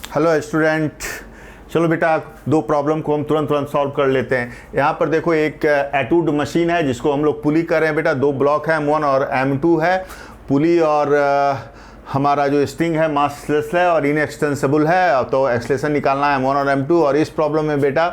Hello student, चलो बेटा दो प्रॉब्लम को हम तुरंत सॉल्व कर लेते हैं। यहाँ पर देखो एक एटूड मशीन है जिसको हम लोग पुली कर रहे हैं बेटा। दो ब्लॉक है M1 और M2 है। पुली और हमारा जो स्ट्रिंग है मासलेस है और इनएक्सटेंसिबल है, तो एक्सलेशन निकालना है M1 और M2। और इस प्रॉब्लम में बेटा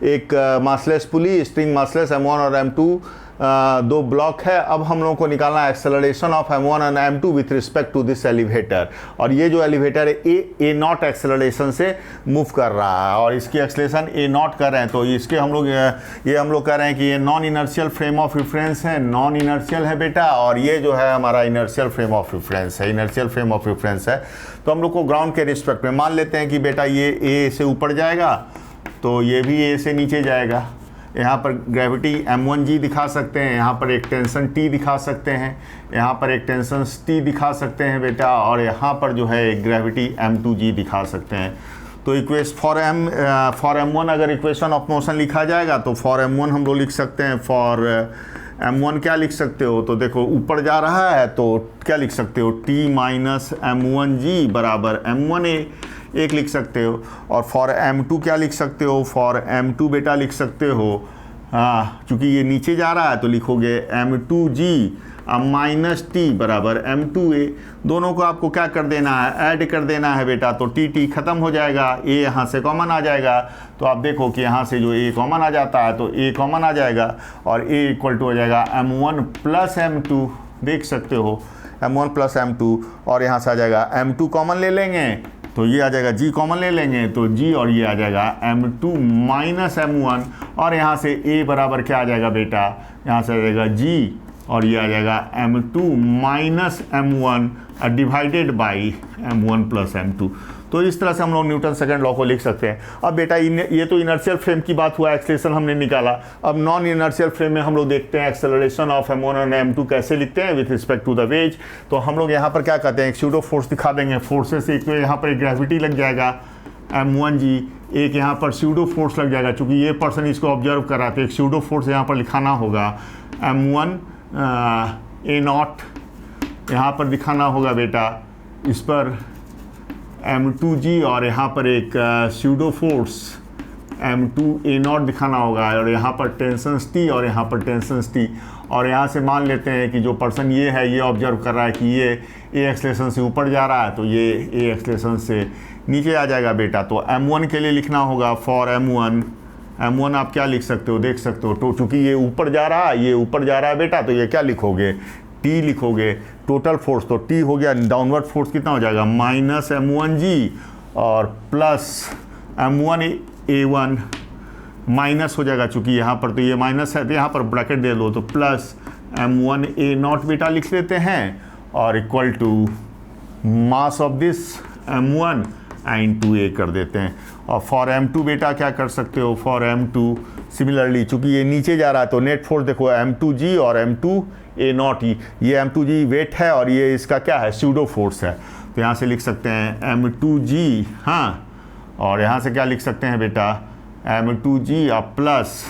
एक मासलेस पुली, स्ट्रिंग मासलेस M1 और M2 दो ब्लॉक है। अब हम लोगों को निकालना है एक्सेलरेशन ऑफ M1 और M2 with respect to this elevator. और ये जो एलिवेटर है ए नॉट एक्सेलरेशन से मूव कर रहा है और इसकी एक्सेलरेशन ए नॉट कर रहे हैं। तो इसके हम लोग कह रहे हैं कि ये non inertial frame of reference है, नॉन इनर्शियल है बेटा। और ये जो है हमारा इनर्शियल फ्रेम ऑफ रेफरेंस है, इनर्शियल फ्रेम ऑफ रेफरेंस है। तो हम लोग को ग्राउंड के रिस्पेक्ट में मान लेते हैं कि बेटा ये ए से ऊपर जाएगा तो ये भी ए से नीचे जाएगा। यहाँ पर ग्रेविटी M1G दिखा सकते हैं, यहाँ पर एक टेंशन T दिखा सकते हैं, यहाँ पर एक टेंशन T दिखा सकते हैं बेटा, और यहाँ पर जो है एक ग्रेविटी M2G दिखा सकते हैं। तो फॉर M1 अगर इक्वेशन ऑफ मोशन लिखा जाएगा तो फॉर M1 हम लोग लिख सकते हैं, फॉर M1 क्या लिख सकते हो, तो देखो ऊपर जा रहा है तो क्या लिख सकते हो, T माइनस M1G बराबर M1A एक लिख सकते हो। और फॉर M2 क्या लिख सकते हो, फॉर M2 बेटा लिख सकते हो, चूँकि ये नीचे जा रहा है तो लिखोगे M2G माइनस T बराबर M2A। दोनों को आपको क्या कर देना है, ऐड कर देना है बेटा। तो T ख़त्म हो जाएगा, A यहाँ से कॉमन आ जाएगा। तो आप देखो कि यहाँ से जो A कॉमन आ जाता है तो A कॉमन आ जाएगा और A इक्वल टू हो जाएगा M1 प्लस M2, देख सकते हो M1 प्लस M2। और यहाँ से आ जाएगा M2 कॉमन ले लेंगे तो ये आ जाएगा, G कॉमन ले लेंगे तो G, और ये आ जाएगा M2 माइनस M1। और यहाँ से A बराबर क्या आ जाएगा बेटा, यहाँ से आ जाएगा G और ये आ जाएगा M2 minus M1 divided by M1 plus M2। तो इस तरह से हम लोग न्यूटन सेकंड लॉ को लिख सकते हैं। अब बेटा ये तो इनर्शियल फ्रेम की बात हुआ, एक्सेलरेशन हमने निकाला। अब नॉन इनर्शियल फ्रेम में हम लोग देखते हैं एक्सेलरेशन ऑफ M1 और M2 कैसे लिखते हैं with respect to the wedge. तो हम लोग यहाँ पर क्या कहते हैं, एक स्यूडो फोर्स दिखा देंगे। फोर्सेस एक तो यहाँ पर एक ग्रेविटी लग जाएगा M1G, एक यहाँ पर स्यूडो फोर्स लग जाएगा। चूँकि ये पर्सन इसको ऑब्जर्व कर रहा था, एक स्यूडो फोर्स यहाँ पर लिखाना होगा M1 A0 यहाँ पर दिखाना होगा बेटा, इस पर M2G और यहाँ पर एक स्यूडो फोर्स M2 A0 दिखाना होगा। और यहाँ पर टेंशंस T और यहाँ पर टेंशंस T। और यहाँ से मान लेते हैं कि जो पर्सन ये है ये ऑब्जर्व कर रहा है कि ये A एक्सेलरेशन से ऊपर जा रहा है तो ये A एक्सेलरेशन से नीचे आ जाएगा बेटा। तो M1 के लिए लिखना होगा, फॉर M1 आप क्या लिख सकते हो, देख सकते हो। तो चूँकि ये ऊपर जा रहा है, ये ऊपर जा रहा है बेटा, तो ये क्या लिखोगे, T लिखोगे टोटल फोर्स। तो T हो गया, डाउनवर्ड फोर्स कितना हो जाएगा, माइनस M1G और प्लस M1A1 माइनस हो जाएगा। चूँकि यहाँ पर तो ये माइनस है तो यहाँ पर ब्रैकेट दे लो, तो प्लस M1A0 बेटा लिख लेते हैं और equal to mass of this M1 into A कर देते हैं। और फॉर M2 बेटा क्या कर सकते हो, फॉर M2 सिमिलरली चूँकि ये नीचे जा रहा है तो नेट फोर्स देखो M2G और M2 A0 ही, ये M2G वेट है और ये इसका क्या है, स्यूडो फोर्स है। तो यहाँ से लिख सकते हैं M2G, हाँ, और यहाँ से क्या लिख सकते हैं बेटा, M2G और प्लस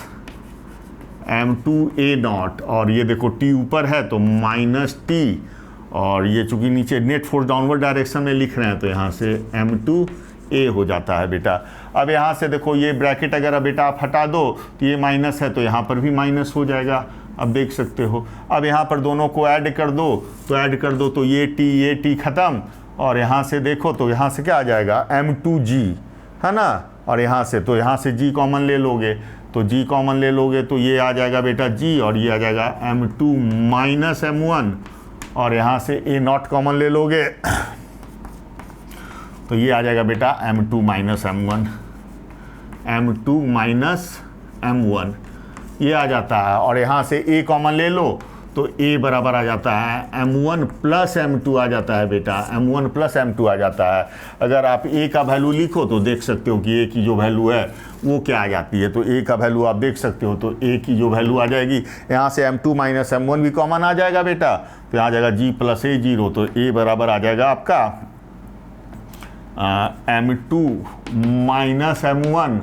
M2 A0। और ये देखो T ऊपर है तो माइनस T, और ये चूँकि नीचे नेट फोर्स डाउनवर्ड डायरेक्शन में लिख रहे हैं तो यहाँ से M2A हो जाता है बेटा। अब यहाँ से देखो ये ब्रैकेट अगर बेटा आप हटा दो तो ये माइनस है तो यहाँ पर भी माइनस हो जाएगा, अब देख सकते हो। अब यहाँ पर दोनों को ऐड कर दो तो ये T ख़त्म। और यहाँ से देखो तो यहाँ से क्या आ जाएगा, M2G है ना, और यहाँ से G कॉमन ले लोगे तो G कॉमन ले लोगे तो ये आ जाएगा बेटा G, और ये आ जाएगा M2 माइनस M1, और यहाँ से A0 कॉमन ले लोगे तो ये आ जाएगा बेटा M2 माइनस M1 ये आ जाता है। और यहाँ से A कॉमन ले लो तो A बराबर आ जाता है M1 प्लस M2 आ जाता है बेटा, M1 प्लस M2 आ जाता है। अगर आप A का वैल्यू लिखो तो देख सकते हो कि A की जो वैल्यू है वो क्या आ जाती है। तो A का वैल्यू आप देख सकते हो, तो A की जो वैल्यू आ जाएगी, यहाँ से M2 माइनस M1 भी कॉमन आ जाएगा बेटा, तो यहाँ आ जाएगा G प्लस A 0। तो A बराबर आ जाएगा आपका M2 माइनस M1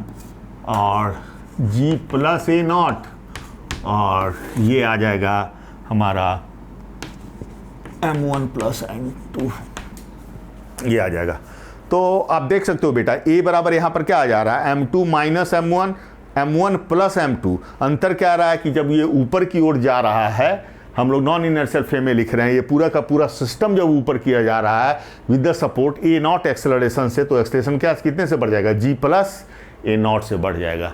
और G प्लस A0, और ये आ जाएगा हमारा M1 प्लस M2, ये आ जाएगा। तो आप देख सकते हो बेटा ए बराबर यहाँ पर क्या आ जा रहा है, m2 minus m1, m1 plus m2। अंतर क्या आ रहा है कि जब ये ऊपर की ओर जा रहा है, हम लोग नॉन इनर्शियल फ्रेम में लिख रहे हैं, ये पूरा का पूरा सिस्टम जब ऊपर किया जा रहा है with the support a not acceleration से, तो एक्सेलरेशन क्या कितने से बढ़ जाएगा, g प्लस a नॉट से बढ़ जाएगा।